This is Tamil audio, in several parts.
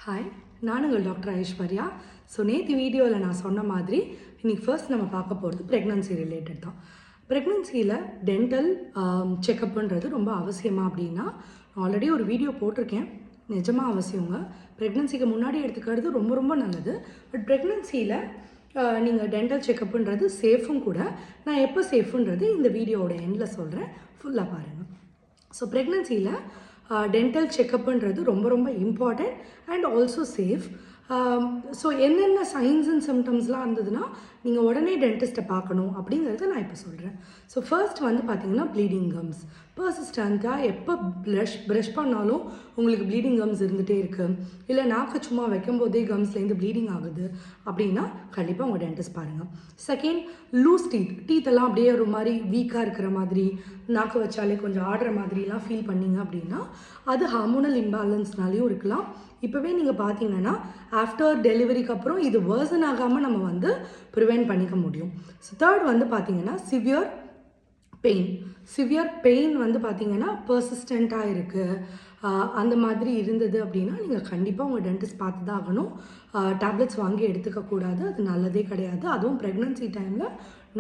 ஹாய், நான் உங்கள் டாக்டர் ஐஸ்வர்யா. ஸோ நேற்று வீடியோவில் நான் சொன்ன மாதிரி இன்றைக்கி ஃபர்ஸ்ட் நம்ம பார்க்க போகிறது ப்ரெக்னன்சி ரிலேட்டட் தான். ப்ரெக்னன்சியில் டென்டல் செக்கப்புன்றது ரொம்ப அவசியமா அப்படின்னா, ஆல்ரெடி ஒரு வீடியோ போட்டிருக்கேன். நிஜமாக அவசியங்க. ப்ரெக்னன்சிக்கு முன்னாடி எடுத்துக்கிறது ரொம்ப ரொம்ப நல்லது. பட் ப்ரெக்னன்சியில் நீங்கள் டென்டல் செக்கப்புன்றது சேஃபும் கூட. நான் எப்போ சேஃபுன்றது இந்த வீடியோவோட எண்டில் சொல்கிறேன், ஃபுல்லாக பாருங்கள். ஸோ ப்ரெக்னன்சியில் டென்டல் செக்கப்புன்றது ரொம்ப ரொம்ப important and also safe. So என்னென்ன சைன்ஸ் அண்ட் சிம்டம்ஸ்லாம் இருந்ததுன்னா நீங்கள் உடனே டென்டிஸ்ட்டை பார்க்கணும் அப்படிங்கிறத நான் இப்போ சொல்கிறேன். ஸோ ஃபர்ஸ்ட் வந்து பார்த்தீங்கன்னா ப்ளீடிங் கம்ஸ். பர்சிஸ்டண்ட்டாக எப்போ ப்ரஷ் பண்ணாலும் உங்களுக்கு ப்ளீடிங் கம்ஸ் இருந்துகிட்டே இருக்குது, இல்லை நாக்கு சும்மா வைக்கும்போதே கம்ஸ்லேருந்து ப்ளீடிங் ஆகுது அப்படின்னா கண்டிப்பாக உங்கள் டென்டிஸ்ட் பாருங்கள். செகண்ட், லூஸ் டீத்தெல்லாம் அப்படியே ஒரு மாதிரி வீக்காக இருக்கிற மாதிரி, நாக்கு வச்சாலே கொஞ்சம் ஆடுற மாதிரிலாம் ஃபீல் பண்ணிங்க அப்படின்னா அது ஹார்மோனல் இம்பேலன்ஸ்னாலையும் இருக்கலாம். இப்போவே நீங்கள் பார்த்தீங்கன்னா ஆஃப்டர் டெலிவரிக்கு அப்புறம் இது வேர்சன் ஆகாமல் நம்ம வந்து ப்ரிவெண்ட் பண்ணிக்க முடியும். ஸோ தேர்ட் வந்து பார்த்தீங்கன்னா சிவியர் பெயின் வந்து பார்த்தீங்கன்னா பர்சிஸ்டண்ட்டாக இருக்குது, அந்த மாதிரி இருந்தது அப்படின்னா நீங்கள் கண்டிப்பாக உங்கள் டென்டிஸ்ட் பார்த்து தான் ஆகணும். டேப்லெட்ஸ் வாங்கி எடுத்துக்கக்கூடாது, அது நல்லதே கிடையாது. அதுவும் ப்ரெக்னன்சி டைமில்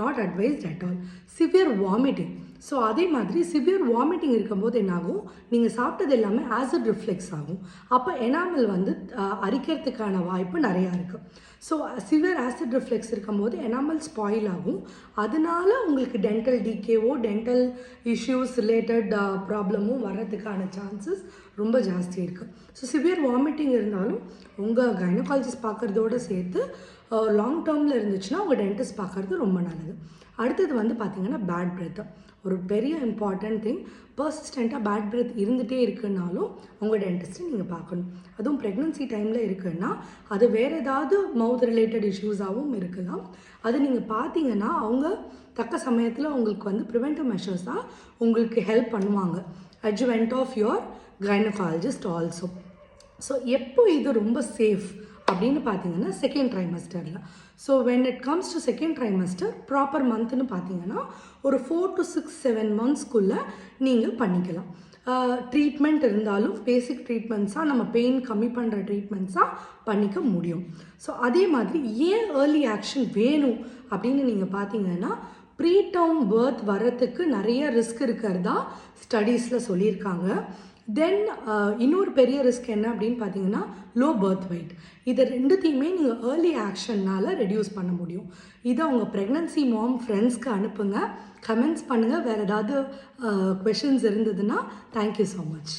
not advised at all. Severe vomiting. So அதே மாதிரி சிவியர் வாமிட்டிங் இருக்கும்போது என்னாகும், நீங்கள் சாப்பிட்டது எல்லாமே ஆசிட் ரிஃப்ளெக்ஸ் ஆகும். அப்போ எனாமல் வந்து அரிக்கிறதுக்கான வாய்ப்பு நிறையா இருக்குது. ஸோ சிவியர் ஆசிட் ரிஃப்ளெக்ஸ் இருக்கும்போது எனாமல் ஸ்பாயில் ஆகும். அதனால உங்களுக்கு டென்டல் டிகேவோ டென்டல் இஷ்யூஸ் ரிலேட்டட் ப்ராப்ளமும் வர்றதுக்கான சான்சஸ் ரொம்ப ஜாஸ்தி இருக்குது. ஸோ சிவியர் வாமிட்டிங் இருந்தாலும் உங்கள் கைனகாலஜிஸ்ட் பார்க்குறதோடு சேர்த்து லாங் டேர்மில் இருந்துச்சுன்னா உங்கள் டென்டிஸ்ட் பார்க்குறது ரொம்ப நல்லது. அடுத்தது வந்து பார்த்திங்கன்னா பேட் பிரெத்து. ஒரு பெரிய இம்பார்ட்டன்ட் திங். பர்சிஸ்டண்ட்டாக பேட் பிரெத் இருந்துகிட்டே இருக்குன்னாலும் உங்கள் டென்டிஸ்ட்டை நீங்கள் பார்க்கணும். அதுவும் ப்ரெக்னன்சி டைமில் இருக்குன்னா அது வேறு ஏதாவது மவுத் ரிலேட்டட் இஷ்யூஸாகவும் இருக்கலாம். அது நீங்கள் பார்த்தீங்கன்னா அவங்க தக்க சமயத்தில் உங்களுக்கு வந்து ப்ரிவென்டிவ் மெஷர்ஸாக உங்களுக்கு ஹெல்ப் பண்ணுவாங்க. Adjuvant of your gynaecologist also. So எப்போ இது ரொம்ப சேஃப் அப்படின்னு பார்த்தீங்கன்னா செகண்ட் ட்ரைமஸ்டரில். So when it comes to second trimester proper மந்த்னு பார்த்தீங்கன்னா ஒரு 4 to 6-7 monthsக்குள்ளே நீங்கள் பண்ணிக்கலாம். ட்ரீட்மெண்ட் இருந்தாலும் பேசிக் ட்ரீட்மெண்ட்ஸாக நம்ம பெயின் கம்மி பண்ணுற ட்ரீட்மெண்ட்ஸாக பண்ணிக்க முடியும். ஸோ அதே மாதிரி ஏன் ஏர்லி ஆக்ஷன் வேணும் அப்படின்னு நீங்கள் பார்த்தீங்கன்னா, ப்ரீடேர்ம் பர்த் வர்றதுக்கு நிறைய ரிஸ்க் இருக்கிறதா ஸ்டடீஸில் சொல்லியிருக்காங்க. தென் இன்னொரு பெரிய ரிஸ்க் என்ன அப்படின்னு பார்த்தீங்கன்னா லோ பர்த் வெயிட். இதை ரெண்டுத்தையுமே நீங்கள் ஏர்லி ஆக்ஷன்னால் ரெடியூஸ் பண்ண முடியும். இதை உங்கள் ப்ரெக்னன்சி மாம் ஃப்ரெண்ட்ஸ்க்கு அனுப்புங்க, கமெண்ட்ஸ் பண்ணுங்கள். வேறு ஏதாவது கொஷின்ஸ் இருந்ததுன்னா தேங்க்யூ ஸோ மச்.